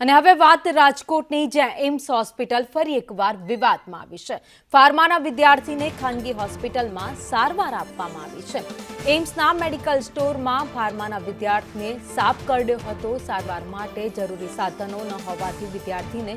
અને હવે વાત રાજકોટની, જ્યાં એમ્સ હોસ્પિટલ ફરી એકવાર વિવાદમાં આવી છે। ફાર્માના વિદ્યાર્થીને ખાનગી હોસ્પિટલમાં સારવાર આપવામાં આવી છે। એમ્સના મેડિકલ સ્ટોરમાં ફાર્માના વિદ્યાર્થીને સાપ કરડ્યો હતો। સારવાર માટે જરૂરી સાધનો ન હોવાથી વિદ્યાર્થીને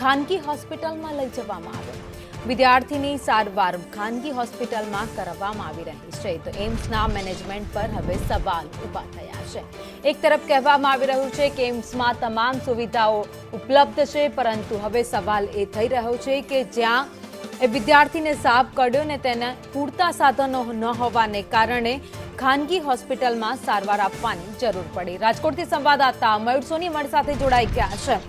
ખાનગી હોસ્પિટલમાં લઈ જવામાં આવ્યો। વિદ્યાર્થીની સારવાર ખાનગી હોસ્પિટલમાં કરવામાં આવી રહી છે, તો એમ્સના મેનેજમેન્ટ પર હવે સવાલ ઊભા થયા છે। એક તરફ કહેવામાં આવી રહ્યું છે કે એમ્સમાં તમામ સુવિધાઓ ઉપલબ્ધ છે, પરંતુ હવે સવાલ એ થઈ રહ્યો છે કે જ્યાં એ વિદ્યાર્થીને સાપ કરડ્યો ને તેને પૂરતા સાધનો ન હોવાને કારણે ખાનગી હોસ્પિટલમાં સારવાર આપવાની જરૂર પડી। રાજકોટથી સંવાદદાતા મયુર સોની અમારી સાથે જોડાઈ ગયા છે।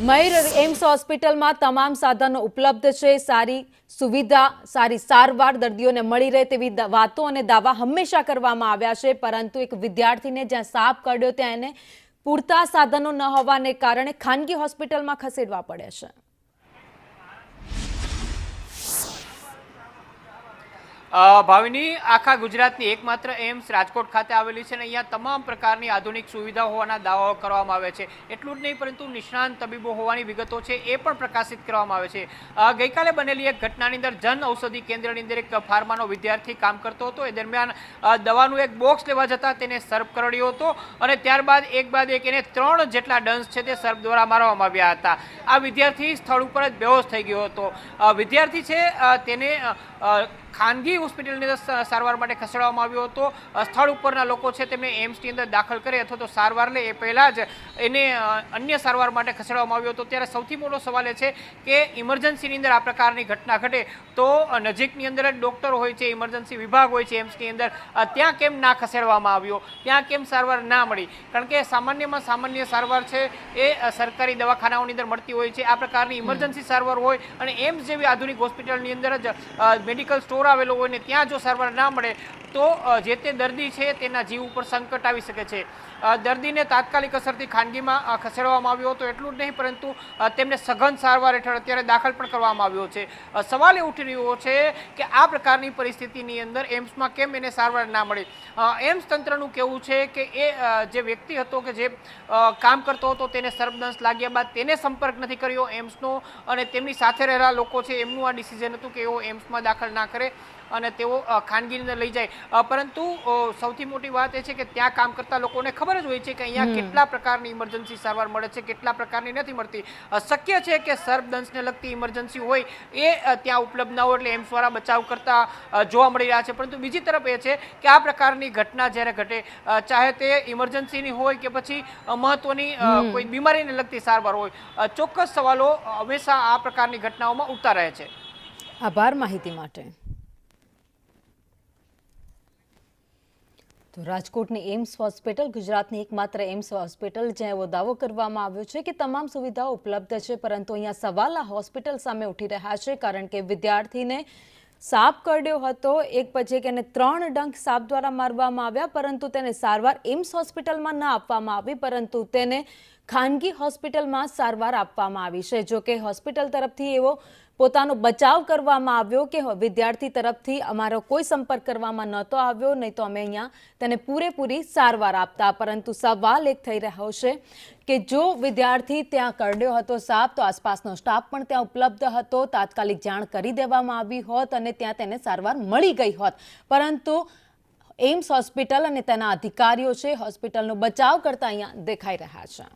મયુર, એમ્સ હોસ્પિટલમાં તમામ સાધનો ઉપલબ્ધ છે, સારી સુવિધા, સારી સારવાર દર્દીઓને મળી રહે તેવી વાતો અને દાવા હંમેશા કરવામાં આવ્યા છે, પરંતુ એક વિદ્યાર્થીને જ્યાં સાપ કરડ્યો ત્યાં એને પૂરતા સાધનો ન હોવાને કારણે ખાનગી હોસ્પિટલમાં ખસેડવા પડે છે। ભાવિની, આખા ગુજરાતની એકમાત્ર એમ્સ રાજકોટ ખાતે આવેલી છે અને અહીંયા તમામ પ્રકારની આધુનિક સુવિધાઓ હોવાના દાવાઓ કરવામાં આવે છે। એટલું જ નહીં, પરંતુ નિષ્ણાંત તબીબો હોવાની વિગતો છે એ પણ પ્રકાશિત કરવામાં આવે છે। ગઈકાલે બનેલી એક ઘટનાની અંદર જન ઔષધિ કેન્દ્રની અંદર એક ફાર્માનો વિદ્યાર્થી કામ કરતો હતો। એ દરમિયાન દવાનું એક બોક્સ લેવા જતાં તેને સર્પ કરડ્યો હતો અને ત્યારબાદ એક બાદ એક એને 3 જેટલા ડંસ છે તે સર્પ દ્વારા મારવામાં આવ્યા હતા। આ વિદ્યાર્થી સ્થળ ઉપર જ બેહોશ થઈ ગયો હતો। વિદ્યાર્થી છે તેને ખાનગી હોસ્પિટલની અંદર સારવાર માટે ખસેડવામાં આવ્યો હતો। સ્થળ ઉપરના લોકો છે તેમને એમ્સની અંદર દાખલ કરે અથવા તો સારવાર લે એ પહેલાં જ એને અન્ય સારવાર માટે ખસેડવામાં આવ્યો હતો। ત્યારે સૌથી મોટો સવાલ એ છે કે ઇમરજન્સીની અંદર આ પ્રકારની ઘટના ઘટે તો નજીકની અંદર જ ડૉક્ટર હોય છે, ઇમરજન્સી વિભાગ હોય છે એમ્સની અંદર, ત્યાં કેમ ના ખસેડવામાં આવ્યો, ત્યાં કેમ સારવાર ના મળી? કારણ કે સામાન્યમાં સામાન્ય સારવાર છે એ સરકારી દવાખાનાઓની અંદર મળતી હોય છે। આ પ્રકારની ઇમરજન્સી સારવાર હોય અને એમ્સ જેવી આધુનિક હોસ્પિટલની અંદર જ મેડિકલ સ્ટોર આવેલો હોય ને ત્યાં જો સારવાર ના મળે તો જે તે દર્દી છે તેના જીવ ઉપર સંકટ આવી શકે છે। દર્દીને તાત્કાલિક અસરથી ખાનગીમાં ખસેડવામાં આવ્યો હતો। એટલું જ નહીં, પરંતુ તેમને સઘન સારવાર હેઠળ અત્યારે દાખલ પણ કરવામાં આવ્યો છે। સવાલ એ ઉઠી રહ્યો છે કે આ પ્રકારની પરિસ્થિતિની અંદર એમ્સમાં કેમ એને સારવાર ના મળી? એમ્સ તંત્રનું કહેવું છે કે એ જે વ્યક્તિ હતો કે જે કામ કરતો હતો તેને સર્પદંશ લાગ્યા બાદ તેને સંપર્ક નથી કર્યો એમ્સનો, અને તેમની સાથે રહેલા લોકો છે એમનું આ ડિસિઝન હતું કે એઓ એમ્સમાં દાખલ ના કરે અને તેઓ ખાનગીની અંદર લઈ જાય। પરંતુ સૌથી મોટી વાત એ છે કે ત્યાં કામ કરતા લોકોને ખબર જ હોય છે કે અહીંયા કેટલા પ્રકારની ઇમરજન્સી સારવાર મળે છે, કેટલા પ્રકારની નથી મળતી। શક્ય છે કે સર્પદંશને લગતી ઇમરજન્સી હોય એ ત્યાં ઉપલબ્ધ ના હોય એટલે એમ્સવાળા બચાવ કરતા જોવા મળી રહ્યા છે। પરંતુ બીજી તરફ એ છે કે આ પ્રકારની ઘટના જ્યારે ઘટે, ચાહે તે ઇમરજન્સીની હોય કે પછી મહત્વની કોઈ બીમારીને લગતી સારવાર હોય, ચોક્કસ સવાલો હંમેશા આ પ્રકારની ઘટનાઓમાં ઉઠતા રહે છે। આભાર માહિતી માટે। તો રાજકોટની એમ્સ હોસ્પિટલ ગુજરાતની એકમાત્ર એમ્સ હોસ્પિટલ, જ્યાં એવો દાવો કરવામાં આવ્યો છે કે તમામ સુવિધાઓ ઉપલબ્ધ છે, પરંતુ અહીંયા સવાલ આ હોસ્પિટલ સામે ઉઠી રહ્યા છે, કારણ કે વિદ્યાર્થીને સાપ કરડ્યો હતો। એક પછી એક એને 3 ડંખ સાપ દ્વારા મારવામાં આવ્યા, પરંતુ તેને સારવાર એમ્સ હોસ્પિટલમાં ન આપવામાં આવી, પરંતુ તેને ખાનગી હોસ્પિટલમાં સારવાર આપવામાં આવી છે। જો કે હોસ્પિટલ તરફથી એવો પોતાનો બચાવ કરવામાં આવ્યો કે વિદ્યાર્થી તરફથી અમારો કોઈ સંપર્ક કરવામાં નહોતો આવ્યો, નહીં તો અમે અહીંયા તેને પૂરેપૂરી સારવાર આપતા। પરંતુ સવાલ એક થઈ રહ્યો છે કે જો વિદ્યાર્થી ત્યાં કરડ્યો હતો સાપ, તો આસપાસનો સ્ટાફ પણ ત્યાં ઉપલબ્ધ હતો, તાત્કાલિક જાણ કરી દેવામાં આવી હોત અને ત્યાં તેને સારવાર મળી ગઈ હોત, પરંતુ એમ્સ હોસ્પિટલ અને તેના અધિકારીઓ છે હોસ્પિટલનો બચાવ કરતા અહીંયા દેખાઈ રહ્યા છે।